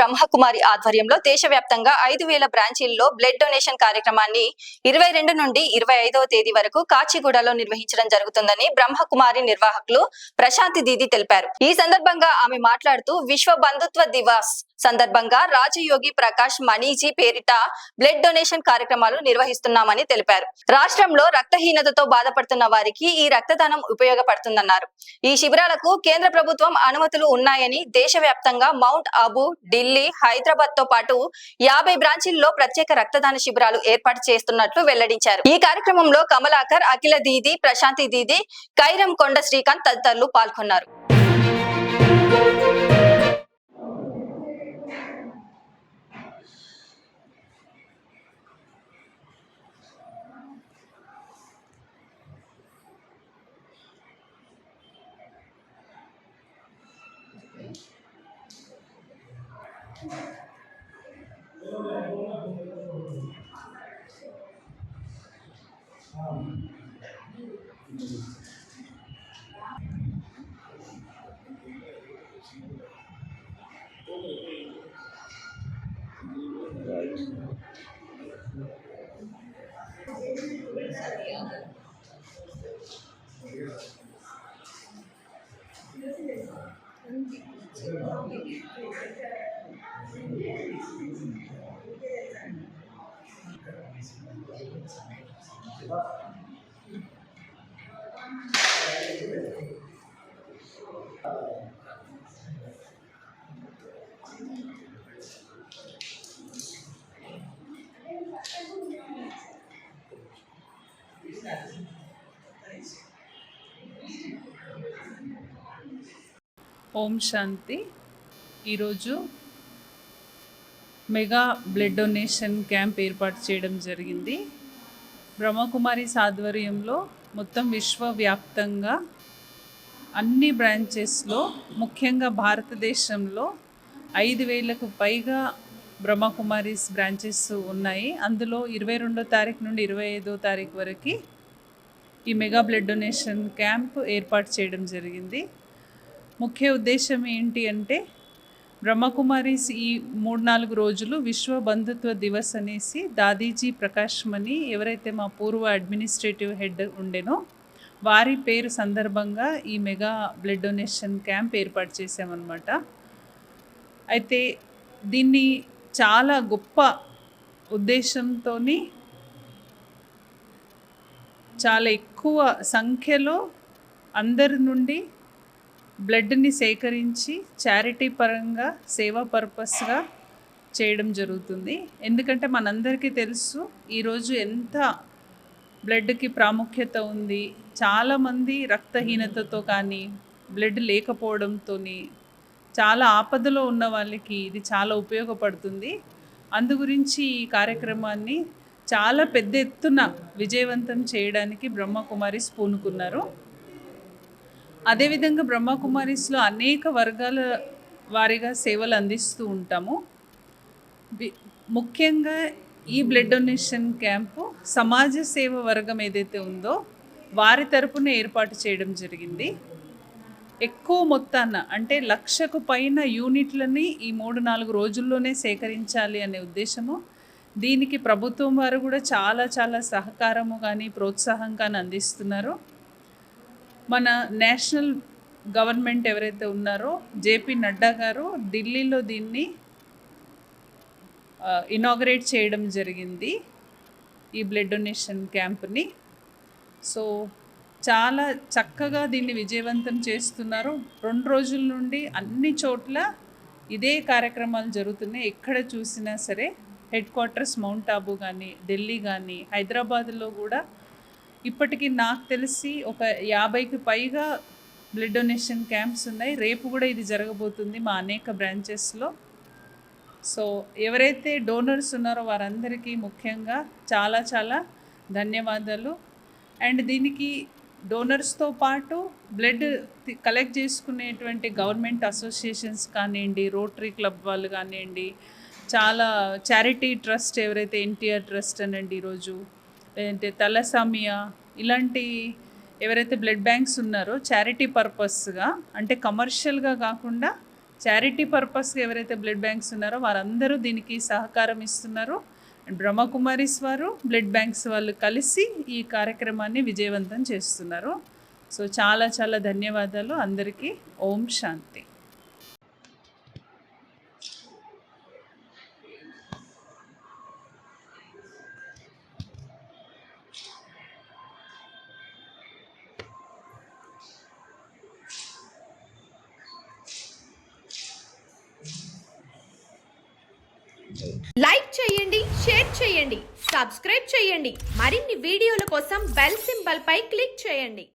బ్రహ్మకుమారి ఆధ్వర్యంలో దేశవ్యాప్తంగా 5,000 బ్రాంచీల్లో blood donation కార్యక్రమాన్ని 22 నుండి 25వ తేదీ వరకు కాచిగూడలో నిర్వహించడం జరుగుతుందని బ్రహ్మకుమారి నిర్వాహకులు ప్రశాంతి దీది తెలిపారు. ఈ సందర్భంగా ఆమె మాట్లాడుతూ విశ్వ బంధుత్వ దివాస్ సందర్భంగా రాజయోగి ప్రకాష్ మణిజీ పేరిట బ్లడ్ డొనేషన్ కార్యక్రమాలు నిర్వహిస్తున్నామని తెలిపారు. రాష్ట్రంలో రక్తహీనతతో బాధపడుతున్న వారికి ఈ రక్తదానం ఉపయోగపడుతుందన్నారు. ఈ శిబిరాలకు కేంద్ర ప్రభుత్వం అనుమతులు ఉన్నాయని, దేశవ్యాప్తంగా మౌంట్ ఆబు, ఢిల్లీ, హైదరాబాద్ తో పాటు 50 బ్రాంచీల్లో ప్రత్యేక రక్తదాన శిబిరాలు ఏర్పాటు చేస్తున్నట్లు వెల్లడించారు. ఈ కార్యక్రమంలో కమలాకర్, అఖిల దీది, ప్రశాంతి దీది, కైరం కొండ శ్రీకాంత్ తదితరులు పాల్గొన్నారు. ఓం శాంతి. ఈరోజు మెగా బ్లడ్ డొనేషన్ క్యాంప్ ఏర్పాటు చేయడం జరిగింది. బ్రహ్మకుమారిస్ ఆధ్వర్యంలో మొత్తం విశ్వవ్యాప్తంగా అన్ని బ్రాంచెస్లో, ముఖ్యంగా భారతదేశంలో 5,000కు పైగా బ్రహ్మకుమారిస్ బ్రాంచెస్ ఉన్నాయి. అందులో 22వ తారీఖు నుండి 25వ తారీఖు వరకు ఈ మెగా బ్లడ్ డొనేషన్ క్యాంప్ ఏర్పాటు చేయడం జరిగింది. ముఖ్య ఉద్దేశం ఏంటి అంటే, బ్రహ్మకుమారిస్ ఈ 3-4 రోజులు విశ్వ బంధుత్వ దివస్ అనేసి దాదీజీ ప్రకాష్ మణి, ఎవరైతే మా పూర్వ అడ్మినిస్ట్రేటివ్ హెడ్ ఉండేనో వారి పేరు సందర్భంగా ఈ మెగా బ్లడ్ డొనేషన్ క్యాంప్ ఏర్పాటు చేసామన్నమాట. అయితే దీన్ని చాలా గొప్ప ఉద్దేశంతో చాలా ఎక్కువ సంఖ్యలో అందరి నుండి బ్లడ్ని సేకరించి చారిటీ పరంగా, సేవా పర్పస్గా చేయడం జరుగుతుంది. ఎందుకంటే మనందరికీ తెలుసు ఈరోజు ఎంత బ్లడ్కి ప్రాముఖ్యత ఉంది. చాలామంది రక్తహీనతతో కానీ, బ్లడ్ లేకపోవడంతో చాలా ఆపదలో ఉన్న వాళ్ళకి ఇది చాలా ఉపయోగపడుతుంది. అందు గురించి ఈ కార్యక్రమాన్ని చాలా పెద్ద ఎత్తున విజయవంతం చేయడానికి బ్రహ్మకుమారిస్ పూనుకున్నారు. అదేవిధంగా బ్రహ్మకుమారిస్లో అనేక వర్గాల వారిగా సేవలు అందిస్తూ ఉంటాము. ముఖ్యంగా ఈ బ్లడ్ డొనేషన్ క్యాంపు సమాజ సేవ వర్గం ఏదైతే ఉందో వారి తరపున ఏర్పాటు చేయడం జరిగింది. ఎక్కువ మొత్తాన అంటే 1,00,000కు పైన యూనిట్లని ఈ 3-4 రోజుల్లోనే సేకరించాలి అనే ఉద్దేశము. దీనికి ప్రభుత్వం వారు కూడా చాలా సహకారము కానీ, ప్రోత్సాహం కానీ అందిస్తున్నారు. మన నేషనల్ గవర్నమెంట్ ఎవరైతే ఉన్నారో జేపీ నడ్డా గారు ఢిల్లీలో దీన్ని ఇనాగరేట్ చేయడం జరిగింది, ఈ బ్లడ్ డొనేషన్ క్యాంప్ని. సో చాలా చక్కగా దీన్ని విజయవంతం చేస్తున్నారు. 2 రోజుల నుండి అన్ని చోట్ల ఇదే కార్యక్రమాలు జరుగుతున్నాయి. ఎక్కడ చూసినా సరే హెడ్ క్వార్టర్స్ మౌంట్ ఆబు కానీ, ఢిల్లీ కానీ, హైదరాబాద్లో కూడా ఇప్పటికీ నాకు తెలిసి ఒక 50కి పైగా బ్లడ్ డొనేషన్ క్యాంప్స్ ఉన్నాయి. రేపు కూడా ఇది జరగబోతుంది మా అనేక బ్రాంచెస్లో. సో ఎవరైతే డోనర్స్ ఉన్నారో వారందరికీ ముఖ్యంగా చాలా ధన్యవాదాలు. అండ్ దీనికి డోనర్స్తో పాటు బ్లడ్ కలెక్ట్ చేసుకునేటువంటి గవర్నమెంట్ అసోసియేషన్స్ కానివ్వండి, రోటరీ క్లబ్ వాళ్ళు కానివ్వండి, చాలా చారిటీ ట్రస్ట్ ఎవరైతే ఎన్టీఆర్ ట్రస్ట్ అనండి, ఈరోజు లేదంటే తలసామియా, ఇలాంటి ఎవరైతే బ్లడ్ బ్యాంక్స్ ఉన్నారో చారిటీ పర్పస్గా, అంటే కమర్షియల్గా కాకుండా చారిటీ పర్పస్గా ఎవరైతే బ్లడ్ బ్యాంక్స్ ఉన్నారో వారందరూ దీనికి సహకారం ఇస్తున్నారు. అండ్ బ్రహ్మకుమారీస్ వారు, బ్లడ్ బ్యాంక్స్ వాళ్ళు కలిసి ఈ కార్యక్రమాన్ని విజయవంతం చేస్తున్నారు. సో చాలా చాలా ధన్యవాదాలు అందరికీ. ఓం శాంతి. లైక్ చేయండి, షేర్ చేయండి, సబ్స్క్రైబ్ చేయండి. మరిన్ని వీడియోల కోసం బెల్ సింబల్ పై క్లిక్ చేయండి.